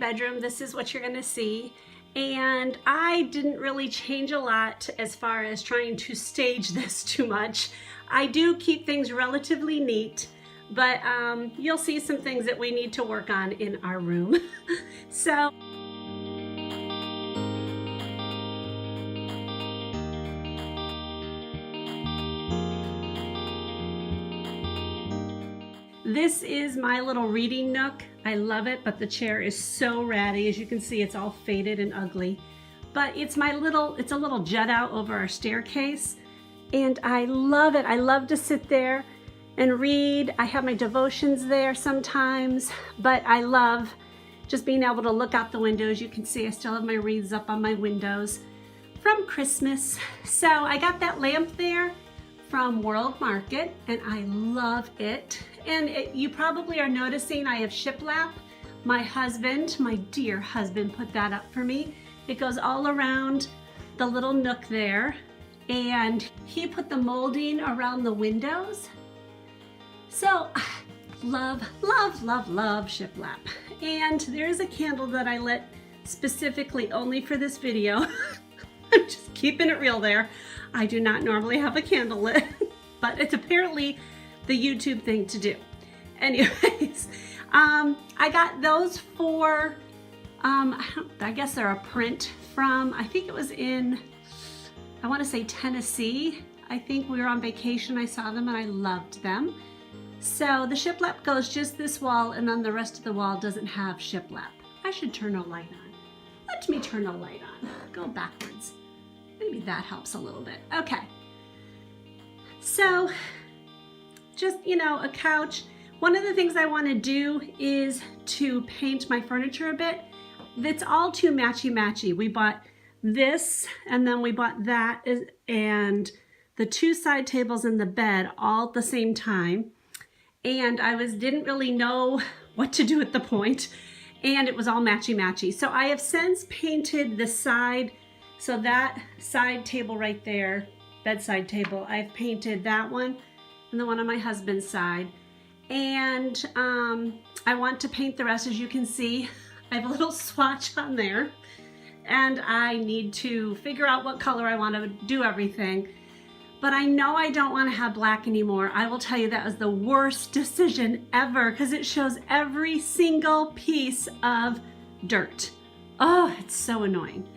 bedroom, this is what you're gonna see. And I didn't really change a lot as far as trying to stage this too much. I do keep things relatively neat, but you'll see some things that we need to work on in our room. So. This is my little reading nook. I love it, but the chair is so ratty. As you can see, it's all faded and ugly. But it's a little jut out over our staircase. And I love it. I love to sit there and read. I have my devotions there sometimes, but I love just being able to look out the window. As you can see, I still have my wreaths up on my windows from Christmas. So I got that lamp there from World Market, and I love it. And you probably are noticing I have shiplap. My husband, my dear husband, put that up for me. It goes all around the little nook there, and he put the molding around the windows. So love, love, love, love shiplap. And there's a candle that I lit specifically only for this video. I'm just keeping it real there. I do not normally have a candle lit, but it's apparently the YouTube thing to do. Anyways, I got those for, I guess they're a print from, I think it was in, I want to say Tennessee. I think we were on vacation, I saw them and I loved them. So the shiplap goes just this wall, and then the rest of the wall doesn't have shiplap. I should turn a light on. Let me turn a light on. Go backwards. Maybe that helps a little bit. Okay. So just, you know, a couch. One of the things I want to do is to paint my furniture a bit. It's all too matchy-matchy. We bought this, and then we bought that, and the two side tables and the bed all at the same time. And I didn't really know what to do at the point, and it was all matchy-matchy. So I have since painted the side. So that side table right there, bedside table, I've painted that one and the one on my husband's side. And I want to paint the rest. As you can see, I have a little swatch on there, and I need to figure out what color I want to do everything. But I know I don't want to have black anymore. I will tell you that was the worst decision ever, because it shows every single piece of dirt. Oh, it's so annoying.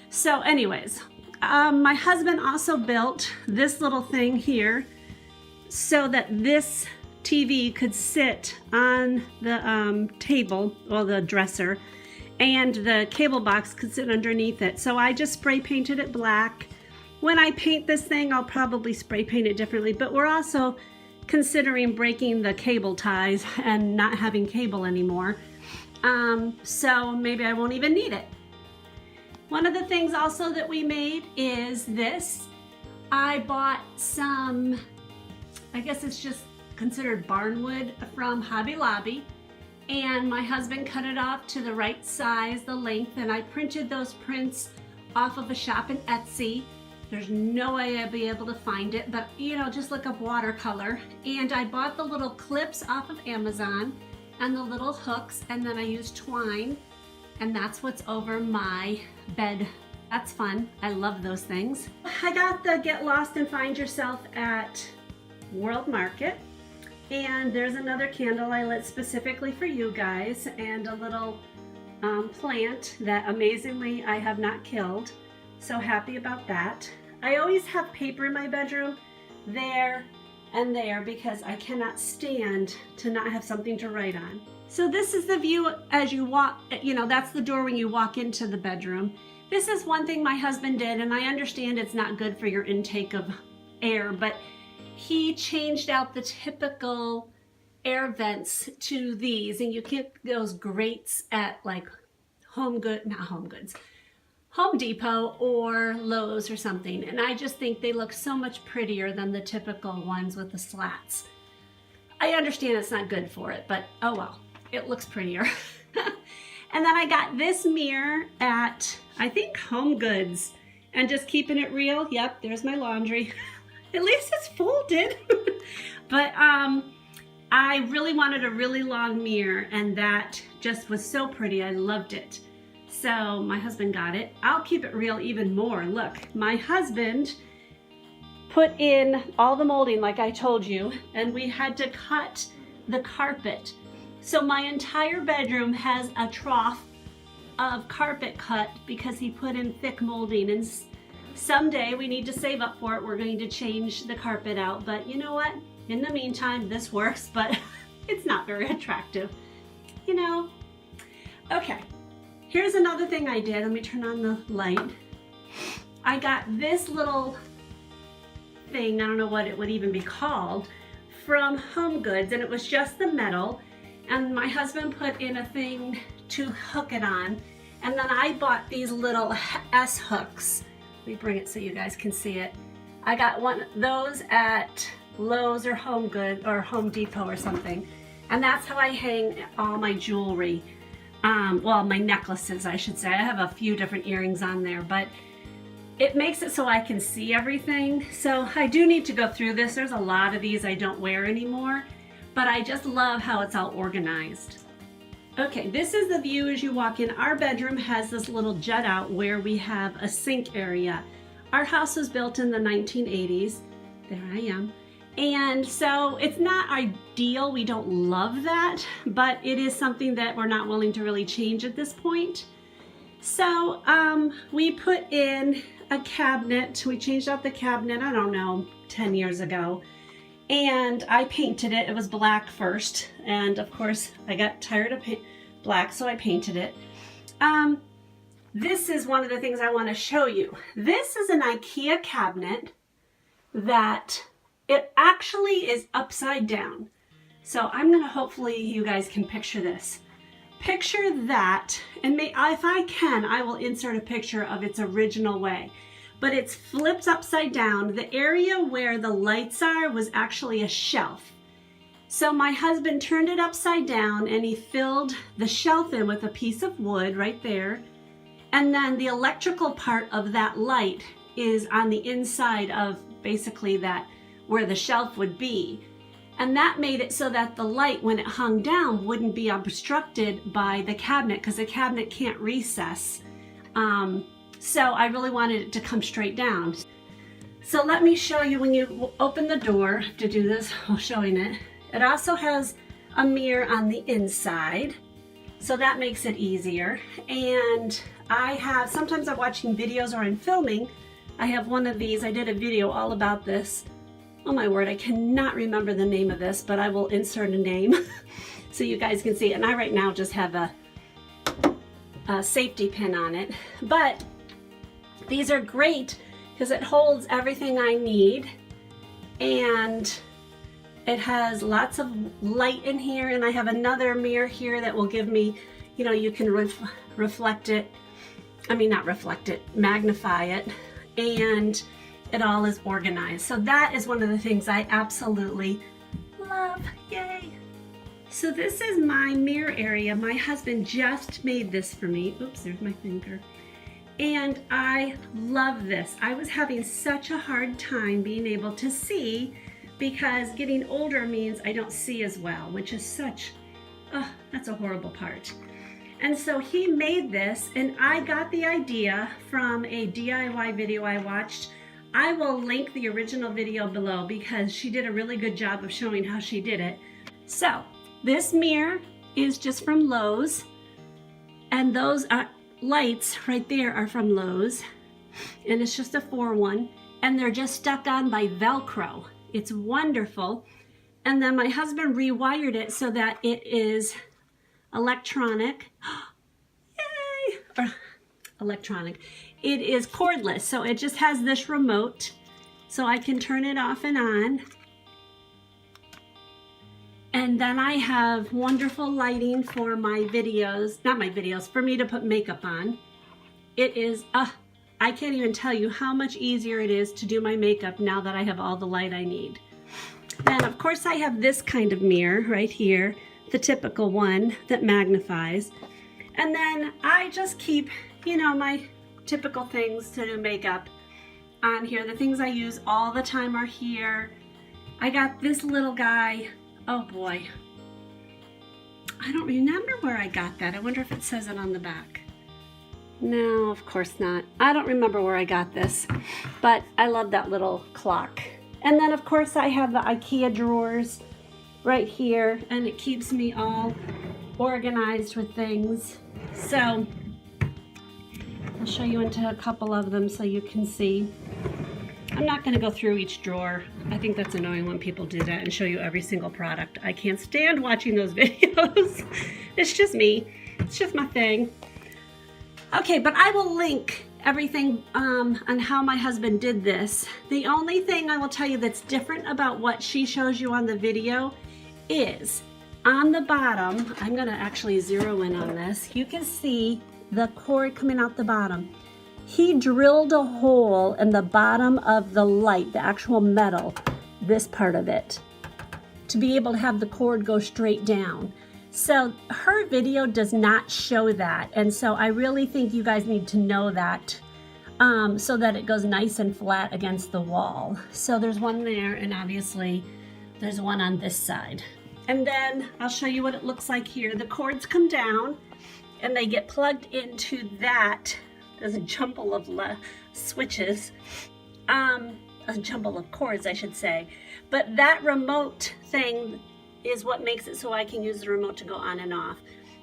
So anyways, my husband also built this little thing here so that this TV could sit on the table, or the dresser, and the cable box could sit underneath it. So I just spray painted it black. When I paint this thing, I'll probably spray paint it differently, but we're also considering breaking the cable ties and not having cable anymore. So maybe I won't even need it. One of the things also that we made is this. I bought some, I guess it's just considered barnwood from Hobby Lobby, and my husband cut it off to the right size, the length, and I printed those prints off of a shop in Etsy. There's no way I'd be able to find it, but you know, just look up watercolor. And I bought the little clips off of Amazon and the little hooks, and then I used twine, and that's what's over my bed. That's fun. I love those things. I got the Get Lost and Find Yourself at World Market, and there's another candle I lit specifically for you guys, and a little plant that amazingly I have not killed. So happy about that. I always have paper in my bedroom, there and there, because I cannot stand to not have something to write on. So this is the view as you walk, you know, that's the door when you walk into the bedroom. This is one thing my husband did, and I understand it's not good for your intake of air, but he changed out the typical air vents to these, and you get those grates at like Home Depot or Lowe's or something, and I just think they look so much prettier than the typical ones with the slats. I understand it's not good for it, but oh well, it looks prettier. And then I got this mirror at, I think, Home Goods, and just keeping it real, yep, there's my laundry. At least it's folded. But I really wanted a really long mirror, and that just was so pretty. I loved it. So my husband got it. I'll keep it real even more. Look, my husband put in all the molding like I told you, and we had to cut the carpet. So my entire bedroom has a trough of carpet cut because he put in thick molding, and someday we need to save up for it. We're going to change the carpet out, but you know what? In the meantime, this works, but it's not very attractive, you know? Okay, here's another thing I did. Let me turn on the light. I got this little thing, I don't know what it would even be called, from Home Goods, and it was just the metal, and my husband put in a thing to hook it on, and then I bought these little S hooks. Let me bring it so you guys can see it. I got one of those at Lowe's or Home Goods or Home Depot or something, and that's how I hang all my jewelry. Well, my necklaces, I should say. I have a few different earrings on there, but it makes it so I can see everything. So I do need to go through this. There's a lot of these I don't wear anymore, but I just love how it's all organized. Okay, this is the view as you walk in. Our bedroom has this little jut out where we have a sink area. Our house was built in the 1980s. There I am. And so it's not ideal. We don't love that, but it is something that we're not willing to really change at this point. So we put in a cabinet. We changed out the cabinet, I don't know, 10 years ago. And I painted it. It was black first. And of course, I got tired of black, so I painted it. This is one of the things I want to show you. This is an IKEA cabinet that it actually is upside down. So I'm going to, hopefully you guys can picture this. Picture that, and if I can, I will insert a picture of its original way. But it's flipped upside down. The area where the lights are was actually a shelf. So my husband turned it upside down and he filled the shelf in with a piece of wood right there. And then the electrical part of that light is on the inside of basically that where the shelf would be. And that made it so that the light, when it hung down, wouldn't be obstructed by the cabinet, because the cabinet can't recess. So I really wanted it to come straight down. So let me show you when you open the door to do this while showing it. It also has a mirror on the inside, so that makes it easier. And sometimes I'm watching videos or I'm filming. I have one of these. I did a video all about this. Oh my word, I cannot remember the name of this, but I will insert a name so you guys can see it. And I right now just have a safety pin on it. But these are great because it holds everything I need, and it has lots of light in here, and I have another mirror here that will give me, you know, you can reflect it. I mean, not reflect it, magnify it, and it all is organized. So that is one of the things I absolutely love. Yay! So this is my mirror area. My husband just made this for me. Oops, there's my finger. And I love this. I was having such a hard time being able to see, because getting older means I don't see as well, which is such, that's a horrible part. And so he made this, and I got the idea from a DIY video I watched. I will link the original video below because she did a really good job of showing how she did it. So this mirror is just from Lowe's, and those lights right there are from Lowe's, and it's just a 4-1, and they're just stuck on by Velcro. It's wonderful. And then my husband rewired it so that it is electronic. Yay! Or electronic. It is cordless, so it just has this remote, so I can turn it off and on. And then I have wonderful lighting for my videos, not my videos, for me to put makeup on. It is, I can't even tell you how much easier it is to do my makeup now that I have all the light I need. Then of course I have this kind of mirror right here, the typical one that magnifies. And then I just keep, you know, my typical things to do makeup on here. The things I use all the time are here. I got this little guy Oh boy. I don't remember where I got that. I wonder if it says it on the back. No, of course not. I don't remember where I got this, but I love that little clock. And then of course I have the IKEA drawers right here, and it keeps me all organized with things. So I'll show you into a couple of them so you can see. I'm not going to go through each drawer. I think that's annoying when people do that and show you every single product. I can't stand watching those videos. It's just me. It's just my thing. Okay, but I will link everything on how my husband did this. The only thing I will tell you that's different about what she shows you on the video is on the bottom, I'm going to actually zero in on this. You can see the cord coming out the bottom. He drilled a hole in the bottom of the light, the actual metal, this part of it, to be able to have the cord go straight down. So her video does not show that, and so I really think you guys need to know that so that it goes nice and flat against the wall. So there's one there, and obviously there's one on this side. And then I'll show you what it looks like here. The cords come down and they get plugged into that. There's a jumble of switches, a jumble of cords, I should say. But that remote thing is what makes it so I can use the remote to go on and off.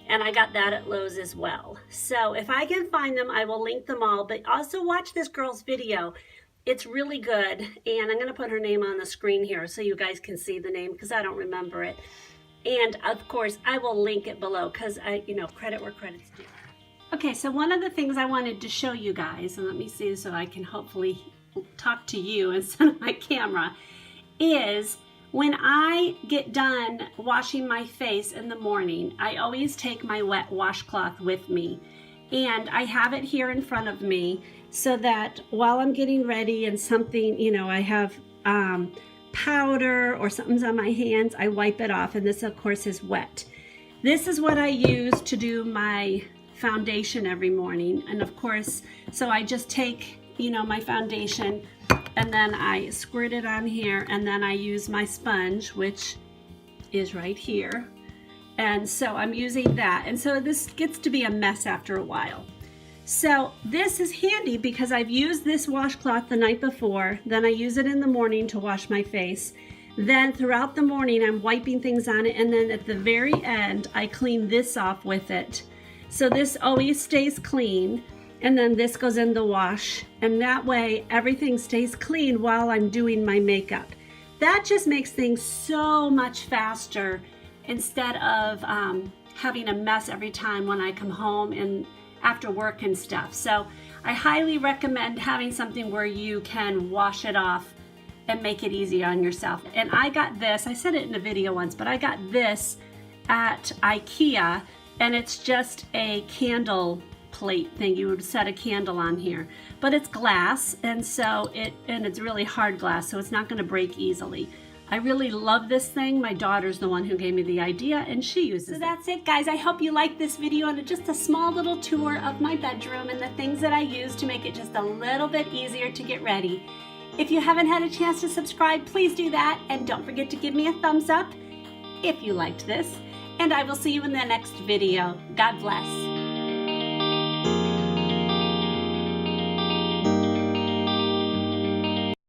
And I got that at Lowe's as well. So if I can find them, I will link them all. But also watch this girl's video. It's really good. And I'm going to put her name on the screen here so you guys can see the name because I don't remember it. And of course, I will link it below because credit where credit's due. Okay, so one of the things I wanted to show you guys, and let me see so I can hopefully talk to you instead of my camera, is when I get done washing my face in the morning, I always take my wet washcloth with me. And I have it here in front of me so that while I'm getting ready and something, I have powder or something's on my hands, I wipe it off. And this, of course, is wet. This is what I use to do my foundation every morning. And of course, so I just take, my foundation and then I squirt it on here, and then I use my sponge, which is right here. And so I'm using that. And so this gets to be a mess after a while. So this is handy because I've used this washcloth the night before, then I use it in the morning to wash my face. Then throughout the morning, I'm wiping things on it. And then at the very end, I clean this off with it. So this always stays clean, and then this goes in the wash, and that way everything stays clean while I'm doing my makeup. That just makes things so much faster instead of having a mess every time when I come home and after work and stuff. So I highly recommend having something where you can wash it off and make it easy on yourself. And I got this, I said it in a video once, but I got this at IKEA. And it's just a candle plate thing. You would set a candle on here, but it's glass, and so it's really hard glass, so it's not going to break easily. I really love this thing. My daughter's the one who gave me the idea, and she uses it. So that's it, guys. I hope you liked this video and just a small little tour of my bedroom and the things that I use to make it just a little bit easier to get ready. If you haven't had a chance to subscribe, please do that, and don't forget to give me a thumbs up if you liked this. And I will see you in the next video. God bless.